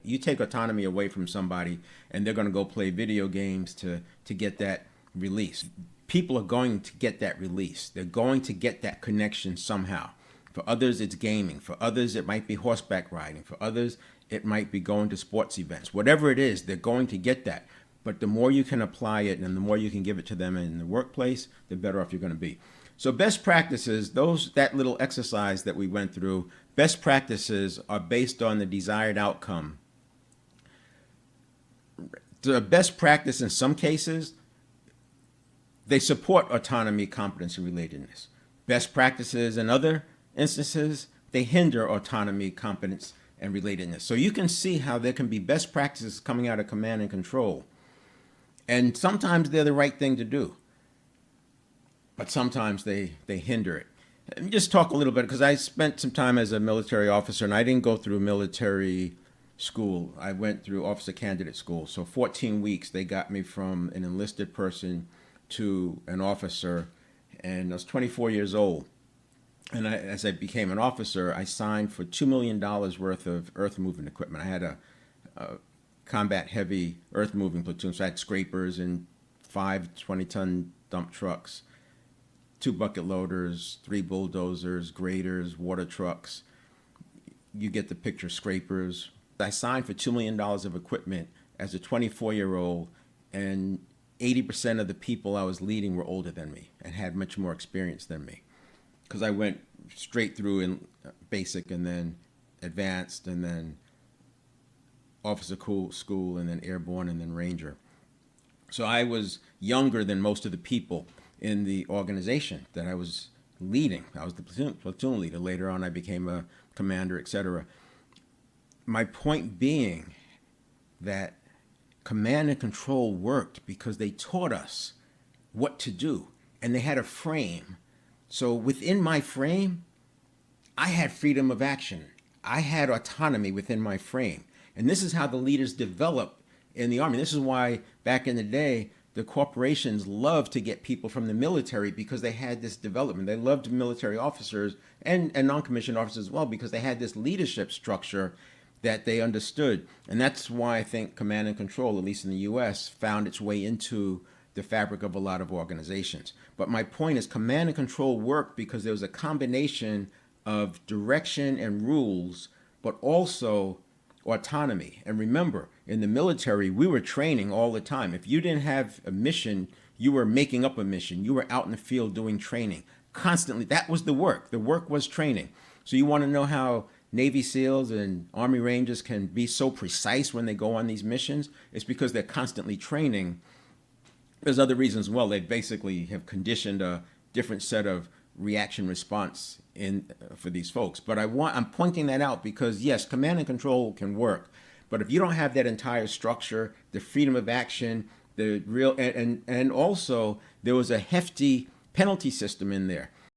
You take autonomy away from somebody, and they're going to go play video games to get that release. People are going to get that release. They're going to get that connection somehow. For others, it's gaming. For others, it might be horseback riding. For others, it might be going to sports events. Whatever it is, they're going to get that. But the more you can apply it and the more you can give it to them in the workplace, the better off you're going to be. So best practices, that little exercise that we went through, best practices are based on the desired outcome. The best practice in some cases, they support autonomy, competence, and relatedness. Best practices in other instances, they hinder autonomy, competence, and relatedness. So you can see how there can be best practices coming out of command and control. And sometimes they're the right thing to do, but sometimes they hinder it. Let me just talk a little bit, because I spent some time as a military officer, and I didn't go through military school. I went through officer candidate school. So 14 weeks, they got me from an enlisted person to an officer, and I was 24 years old. And as I became an officer, I signed for $2 million worth of earth moving equipment. I had a combat heavy earth moving platoon, so I had scrapers and 5 20-ton dump trucks, 2 bucket loaders, 3 bulldozers, graders, water trucks. You get the picture, scrapers. I signed for $2 million of equipment as a 24-year-old, and 80% of the people I was leading were older than me and had much more experience than me, because I went straight through in basic and then advanced and then officer school and then airborne and then ranger. So I was younger than most of the people in the organization that I was leading. I was the platoon leader. Later on, I became a commander, etc. My point being that command and control worked because they taught us what to do, and they had a frame. So within my frame, I had freedom of action. I had autonomy within my frame. And this is how the leaders develop in the Army. This is why back in the day, the corporations loved to get people from the military, because they had this development. They loved military officers and non-commissioned officers as well, because they had this leadership structure that they understood. And that's why I think command and control, at least in the US, found its way into the fabric of a lot of organizations. But my point is, command and control worked because there was a combination of direction and rules, but also autonomy. And remember, in the military, we were training all the time. If you didn't have a mission, you were making up a mission. You were out in the field doing training constantly. That was the work. The work was training. So you want to know how Navy SEALs and Army Rangers can be so precise when they go on these missions? It's because they're constantly training. There's other reasons as well. They basically have conditioned a different set of reaction response for these folks. But I'm pointing that out because, yes, command and control can work. But if you don't have that entire structure, the freedom of action, the real, and also there was a hefty penalty system in there.